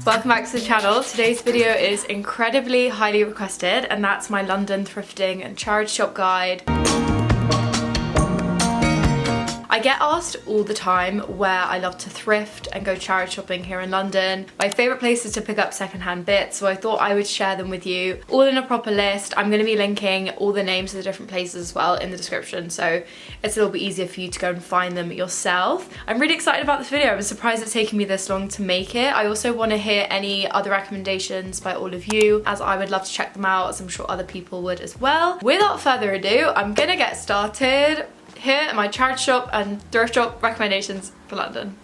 Welcome back to the channel. Today's video is incredibly highly requested, and that's my London thrifting and charity shop guide. I get asked all the time where I love to thrift and go charity shopping here in London. My favourite places to pick up secondhand bits, so I thought I would share them with you all in a proper list. I'm going to be linking all the names of the different places as well in the description, so it's a little bit easier for you to go and find them yourself. I'm really excited about this video. I was surprised it's taken me this long to make it. I also want to hear any other recommendations by all of you, as I would love to check them out, as I'm sure other people would as well. Without further ado, I'm going to get started. Here are my charity shop and thrift shop recommendations for London.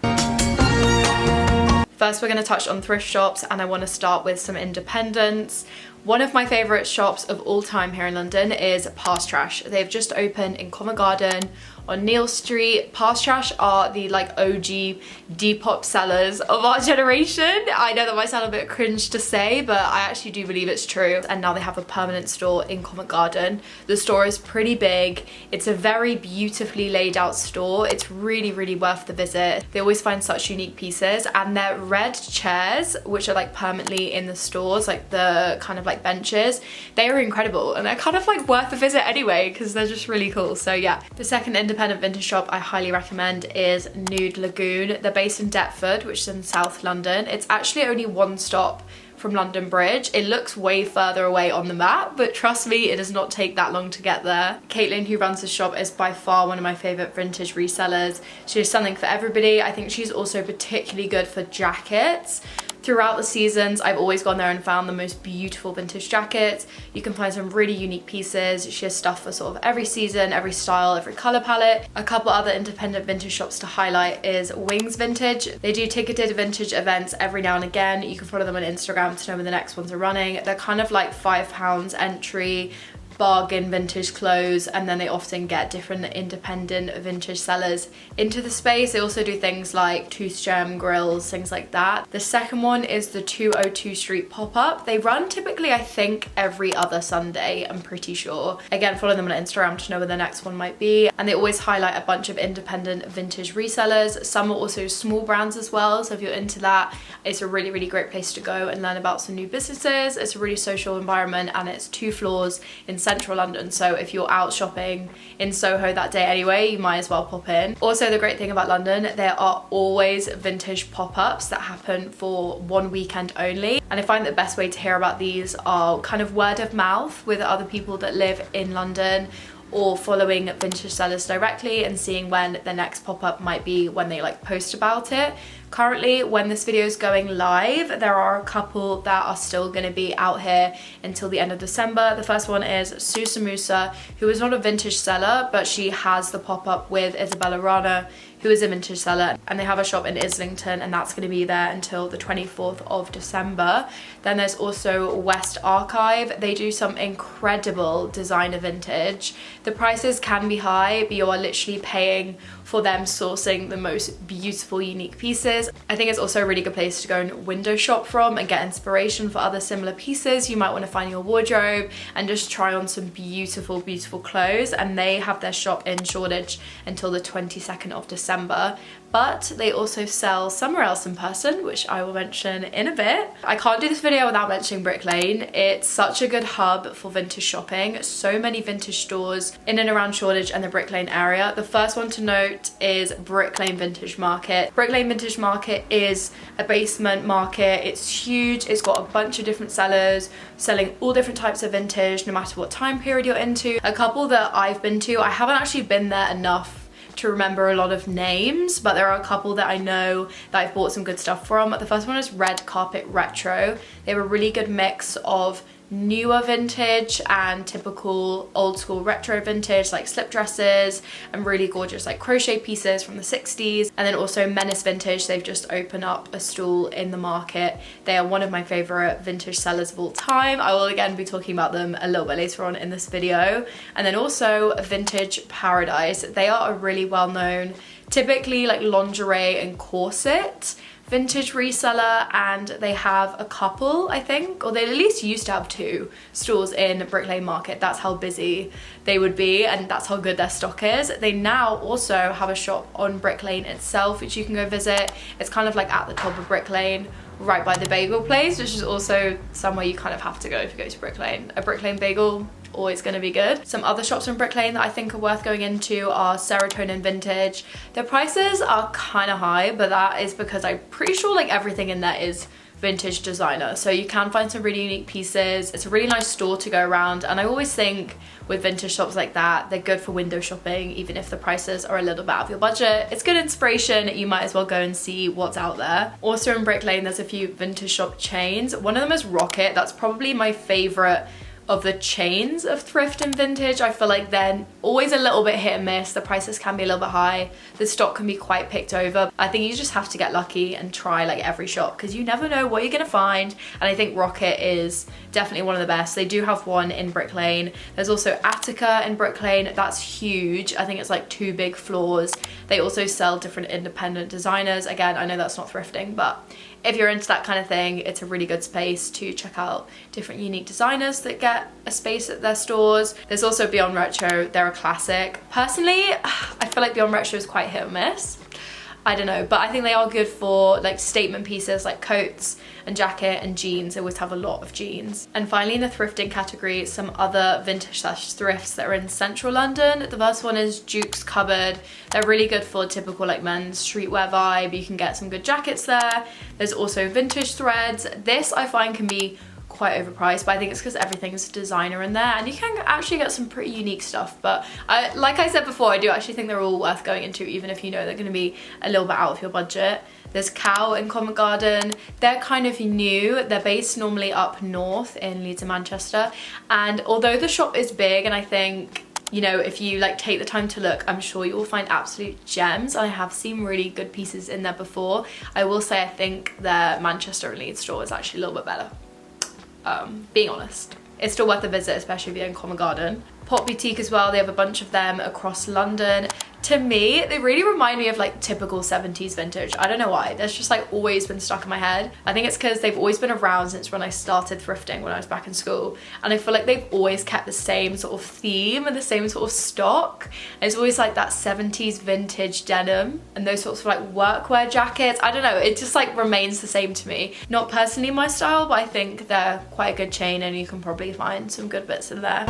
First, we're going to touch on thrift shops, and I want to start with some independents. One of my favourite shops of all time here in London is Past Trash. They've just opened in Covent Garden on Neal Street. Past Trash are the like OG Depop sellers of our generation. I know that might sound a bit cringe to say, but I actually do believe it's true. And now they have a permanent store in Covent Garden. The store is pretty big. It's a very beautifully laid out store. It's really, really worth the visit. They always find such unique pieces, and their red chairs, which are like permanently in the stores, like the kind of like benches, they are incredible, and they're kind of like worth the visit anyway because they're just really cool. So yeah, the second independent vintage shop I highly recommend is Nude Lagoon. They're based in Deptford, which is in South London. It's actually only one stop from London Bridge. It looks way further away on the map, but trust me, it does not take that long to get there. Caitlin, who runs the shop, is by far one of my favourite vintage resellers. She has something for everybody. I think she's also particularly good for jackets. Throughout the seasons, I've always gone there and found the most beautiful vintage jackets. You can find some really unique pieces. She has stuff for sort of every season, every style, every colour palette. A couple other independent vintage shops to highlight is Wings Vintage. They do ticketed vintage events every now and again. You can follow them on Instagram to know when the next ones are running. They're kind of like £5 entry, bargain vintage clothes, and then they often get different independent vintage sellers into the space. They also do things like tooth gem grills, things like that. The second one is the 202 Street pop-up. They run typically, I think, every other Sunday, I'm pretty sure. Again, follow them on Instagram to know where the next one might be. And they always highlight a bunch of independent vintage resellers. Some are also small brands as well, so if you're into that, it's a really, really great place to go and learn about some new businesses. It's a really social environment, and it's 2 floors in central London, so if you're out shopping in Soho that day anyway, you might as well pop in. Also, the great thing about London, there are always vintage pop-ups that happen for one weekend only, and I find the best way to hear about these are kind of word of mouth with other people that live in London, or following vintage sellers directly and seeing when the next pop-up might be when they like post about it. Currently, when this video is going live, there are a couple that are still going to be out here until the end of December. The first one is Susamusa, who is not a vintage seller, but she has the pop-up with Isabellavrana, who is a vintage seller, and they have a shop in Islington, and that's going to be there until the 24th of December. Then there's also West Archive. They do some incredible designer vintage. The prices can be high, but you are literally paying for them sourcing the most beautiful, unique pieces. I think it's also a really good place to go and window shop from and get inspiration for other similar pieces you might want to find in your wardrobe, and just try on some beautiful, beautiful clothes. And they have their shop in Shoreditch until the 22nd of December. But they also sell somewhere else in person, which I will mention in a bit. I can't do this video without mentioning Brick Lane. It's such a good hub for vintage shopping. So many vintage stores in and around Shoreditch and the Brick Lane area. The first one to note is Brick Lane Vintage Market. Brick Lane Vintage Market is a basement market. It's huge. It's got a bunch of different sellers selling all different types of vintage, no matter what time period you're into. A couple that I've been to, I haven't actually been there enough to remember a lot of names, but there are a couple that I know that I've bought some good stuff from. The first one is Red Carpet Retro. They have a really good mix of newer vintage and typical old school retro vintage, like slip dresses and really gorgeous like crochet pieces from the 60s. And then also Menace Vintage, they've just opened up a stall in the market. They are one of my favorite vintage sellers of all time. I will again be talking about them a little bit later on in this video. And then also Vintage Paradise. They are a really well known, typically like lingerie and corset vintage reseller, and they have a couple, I think, or they at least used to have 2 stores in Brick Lane Market. That's how busy they would be, and that's how good their stock is. They now also have a shop on Brick Lane itself, which you can go visit. It's kind of like at the top of Brick Lane, right by the bagel place, which is also somewhere you kind of have to go if you go to Brick Lane. A Brick Lane bagel, always going to be good. Some other shops in Brick Lane that I think are worth going into are Serotonin Vintage. Their prices are kind of high, but that is because I'm pretty sure like everything in there is vintage designer, so you can find some really unique pieces. It's a really nice store to go around, and I always think with vintage shops like that, they're good for window shopping, even if the prices are a little bit out of your budget. It's good inspiration. You might as well go and see what's out there. Also in Brick Lane, there's a few vintage shop chains. One of them is Rokit. That's probably my favorite of the chains of thrift and vintage. I feel like they're always a little bit hit and miss. The prices can be a little bit high. The stock can be quite picked over. I think you just have to get lucky and try like every shop, because you never know what you're gonna find. And I think Rokit is definitely one of the best. They do have one in Brick Lane. There's also Atika in Brick Lane. That's huge. I think it's like 2 big floors. They also sell different independent designers. Again, I know that's not thrifting, but if you're into that kind of thing, it's a really good space to check out different unique designers that get a space at their stores. There's also Beyond Retro. They're a classic. Personally, I feel like Beyond Retro is quite hit or miss. I don't know, but I think they are good for like statement pieces like coats and jacket and jeans. They always have a lot of jeans. And finally, in the thrifting category, some other vintage slash thrifts that are in central London. The first one is Duke's Cupboard. They're really good for typical like men's streetwear vibe. You can get some good jackets there. There's also Vintage Threads. This I find can be quite overpriced, but I think it's because everything's designer in there, and you can actually get some pretty unique stuff. But like I said before, I do actually think they're all worth going into, even if you know they're going to be a little bit out of your budget. There's Cow in Covent Garden. They're kind of new. They're based normally up north in Leeds and Manchester, and although the shop is big, and I think, you know, if you like take the time to look, I'm sure you will find absolute gems. I have seen really good pieces in there before. I will say I think their Manchester and Leeds store is actually a little bit better. Being honest, it's still worth a visit, especially if you're in Covent Garden. Pop Boutique as well, they have a bunch of them across London. To me, they really remind me of like typical 70s vintage. I don't know why, that's just like always been stuck in my head. I think it's because they've always been around since when I started thrifting when I was back in school, and I feel like they've always kept the same sort of theme and the same sort of stock. And it's always like that 70s vintage denim and those sorts of like workwear jackets. I don't know, it just like remains the same to me. Not personally my style, but I think they're quite a good chain, and you can probably find some good bits in there.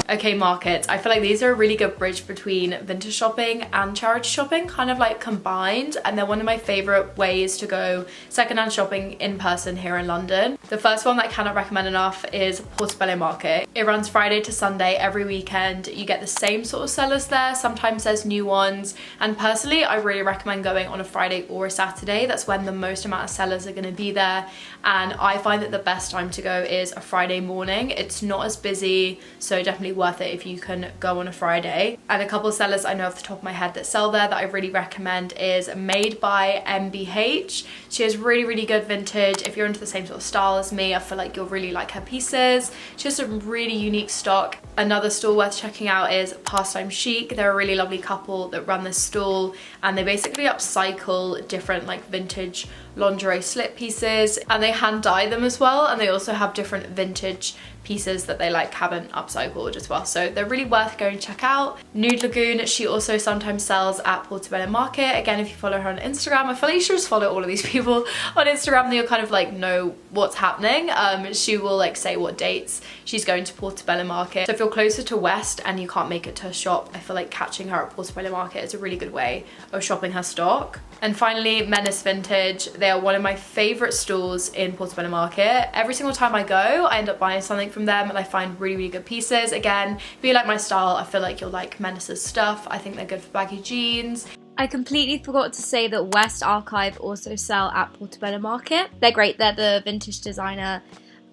Okay, markets. I feel like these are a really good bridge between vintage shopping and charity shopping, kind of like combined, and they're one of my favorite ways to go secondhand shopping in person here in London. The first one that I cannot recommend enough is Portobello Market. It runs Friday to Sunday every weekend. You get the same sort of sellers there. Sometimes there's new ones, and personally I really recommend going on a Friday or a Saturday. That's when the most amount of sellers are going to be there, and I find that the best time to go is a Friday morning. It's not as busy, so definitely worth it if you can go on a Friday. And a couple of sellers I know off the top of my head that sell there that I really recommend is Made by MBH. She has really good vintage. If you're into the same sort of style as me, I feel like you'll really like her pieces. She has some really unique stock. Another store worth checking out is Pastime Chic. They're a really lovely couple that run this stall, and they basically upcycle different like vintage lingerie slip pieces, and they hand dye them as well, and they also have different vintage pieces that they like haven't upcycled as well, so they're really worth going to check out. Nude Lagoon, she also sometimes sells at Portobello Market. Again, if you follow her on Instagram, I feel like you should just follow all of these people on Instagram, then you'll kind of like know what's happening. She will like say what dates she's going to Portobello Market. So if you're closer to West and you can't make it to her shop, I feel like catching her at Portobello Market is a really good way of shopping her stock. And finally, Menace Vintage. They are one of my favorite stores in Portobello Market. Every single time I go, I end up buying something from them, and I find really good pieces. Again, if you like my style, I feel like you'll like Menace's stuff. I think they're good for baggy jeans. I completely forgot to say that West Archive also sell at Portobello Market. They're great. They're the vintage designer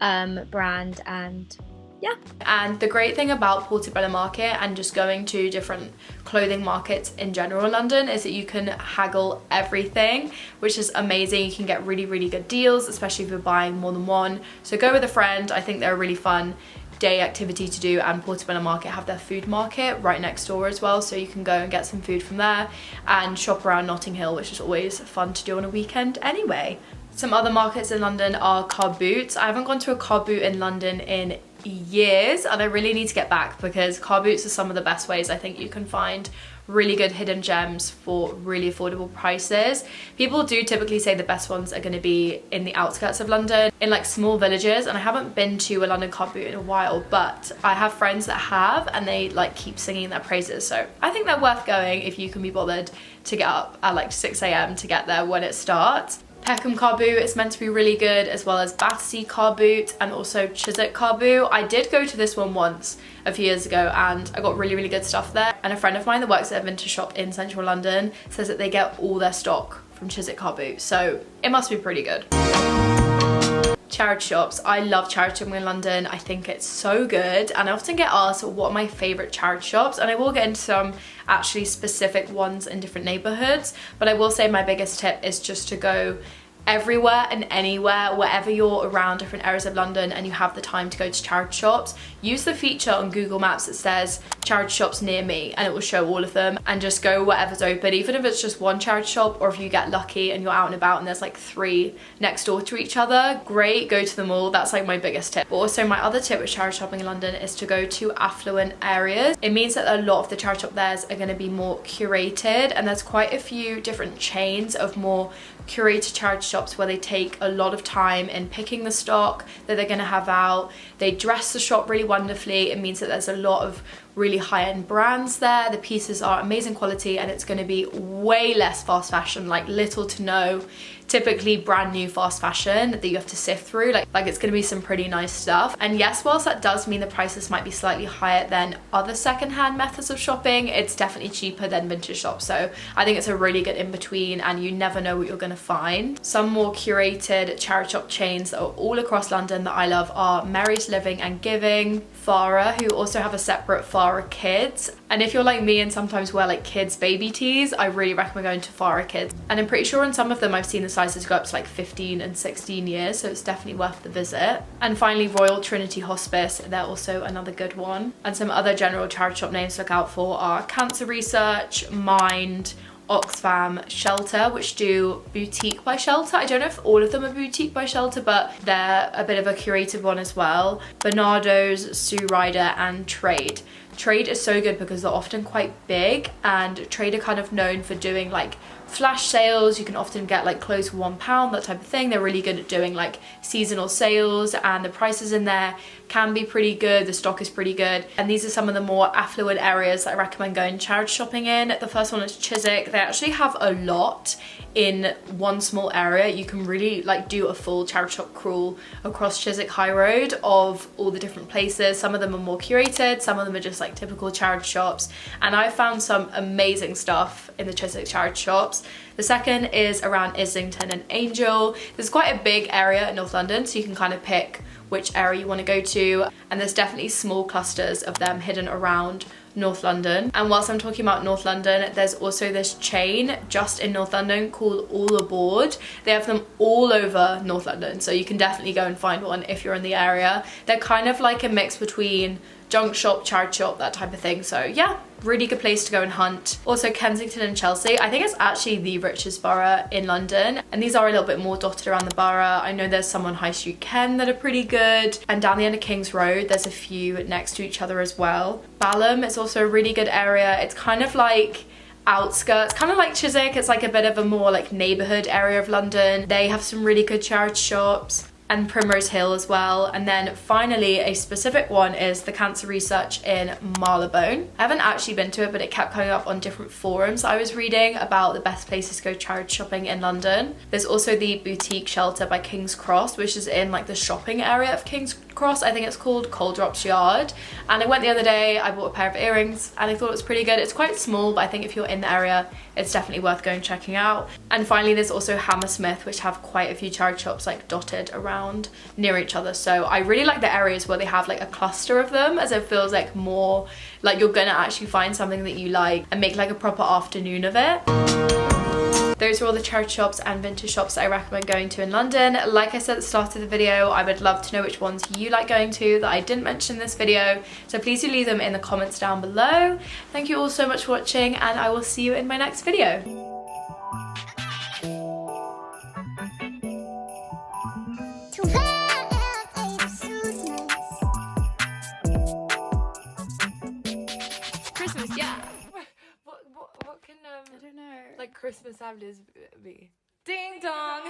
brand, and yeah. And the great thing about Portobello Market and just going to different clothing markets in general in London is that you can haggle everything, which is amazing. You can get really good deals, especially if you're buying more than one. So go with a friend. I think they're a really fun day activity to do, and Portobello Market have their food market right next door as well, so you can go and get some food from there and shop around Notting Hill, which is always fun to do on a weekend anyway. Some other markets in London are car boots. I haven't gone to a car boot in London in years, and I really need to get back because car boots are some of the best ways I think you can find really good hidden gems for really affordable prices. People do typically say the best ones are going to be in the outskirts of London, in like small villages, and I haven't been to a London car boot in a while, but I have friends that have, and they like keep singing their praises, so I think they're worth going if you can be bothered to get up at like 6 a.m. to get there when it starts. Peckham car boot is meant to be really good, as well as Battersea car boot and also Chiswick car boot. I did go to this one once a few years ago and I got really good stuff there, and a friend of mine that works at a vintage shop in central London says that they get all their stock from Chiswick car boot, so it must be pretty good. Charity shops. I love charity shopping in London. I think it's so good, and I often get asked what are my favourite charity shops, and I will get into some actually specific ones in different neighbourhoods, but I will say my biggest tip is just to go everywhere and anywhere, wherever you're around different areas of London and you have the time to go to charity shops. Use the feature on Google Maps that says charity shops near me, and it will show all of them, and just go wherever's open, even if it's just one charity shop, or if you get lucky and you're out and about and there's like 3 next door to each other, great, go to them all. That's like my biggest tip. But also my other tip with charity shopping in London is to go to affluent areas. It means that a lot of the charity shop theirs are going to be more curated, and there's quite a few different chains of more curated charity shops where they take a lot of time in picking the stock that they're going to have out. They dress the shop really wonderfully. It means that there's a lot of really high-end brands there. The pieces are amazing quality, and it's going to be way less fast fashion, like little to no typically brand new fast fashion that you have to sift through. Like it's going to be some pretty nice stuff. And yes, whilst that does mean the prices might be slightly higher than other secondhand methods of shopping, it's definitely cheaper than vintage shops. So I think it's a really good in-between, and you never know what you're going to find. Some more curated charity shop chains that are all across London that I love are Mary's Living and Giving, Fara, who also have a separate Fara Kids. And if you're like me and sometimes wear like kids baby tees, I really recommend going to Fara Kids. And I'm pretty sure in some of them I've seen the sizes go up to like 15 and 16 years, so it's definitely worth the visit. And finally, Royal Trinity Hospice, they're also another good one. And some other general charity shop names to look out for are Cancer Research, Mind, Oxfam, Shelter, which do Boutique by Shelter. I don't know if all of them are Boutique by Shelter, but they're a bit of a curated one as well. Bernardos, Ryder, and Traid. Traid is so good because they're often quite big, and Traid are kind of known for doing like flash sales. You can often get like clothes for £1, that type of thing. They're really good at doing like seasonal sales, and the prices in there can be pretty good. The stock is pretty good, and these are some of the more affluent areas that I recommend going charity shopping in. The first one is Chiswick. They actually have a lot in one small area. You can really like do a full charity shop crawl across Chiswick High Road of all the different places. Some of them are more curated, some of them are just like typical charity shops, and I found some amazing stuff in the Chiswick charity shops. The second is around Islington and Angel. There's quite a big area in North London, so you can kind of pick which area you want to go to, and there's definitely small clusters of them hidden around North London. And whilst I'm talking about North London, there's also this chain just in North London called All Aboard. They have them all over North London, so you can definitely go and find one if you're in the area. They're kind of like a mix between junk shop, charity shop, that type of thing. So yeah, really good place to go and hunt. Also Kensington and Chelsea. I think it's actually the richest borough in London, and these are a little bit more dotted around the borough. I know there's some on High Street Ken that are pretty good, and down the end of King's Road there's a few next to each other as well. Balham is also a really good area. It's kind of like outskirts, kind of like Chiswick. It's like a bit of a more like neighbourhood area of London. They have some really good charity shops, and Primrose Hill as well. And then finally, a specific one is the Cancer Research in Marylebone. I haven't actually been to it, but it kept coming up on different forums I was reading about the best places to go charity shopping in London. There's also the Boutique Shelter by King's Cross, which is in like the shopping area of King's Cross. I think it's called Coal Drops Yard. And I went the other day, I bought a pair of earrings, and I thought it was pretty good. It's quite small, but I think if you're in the area, it's definitely worth going checking out. And finally, there's also Hammersmith, which have quite a few charity shops like dotted around near each other. So I really like the areas where they have like a cluster of them, as it feels like more like you're gonna actually find something that you like and make like a proper afternoon of it. Those are all the charity shops and vintage shops that I recommend going to in London. Like I said at the start of the video, I would love to know which ones you like going to that I didn't mention in this video. So please do leave them in the comments down below. Thank you all so much for watching, and I will see you in my next video. Christmas, yeah. What can I don't know. Like Christmas holidays be? Ding dong.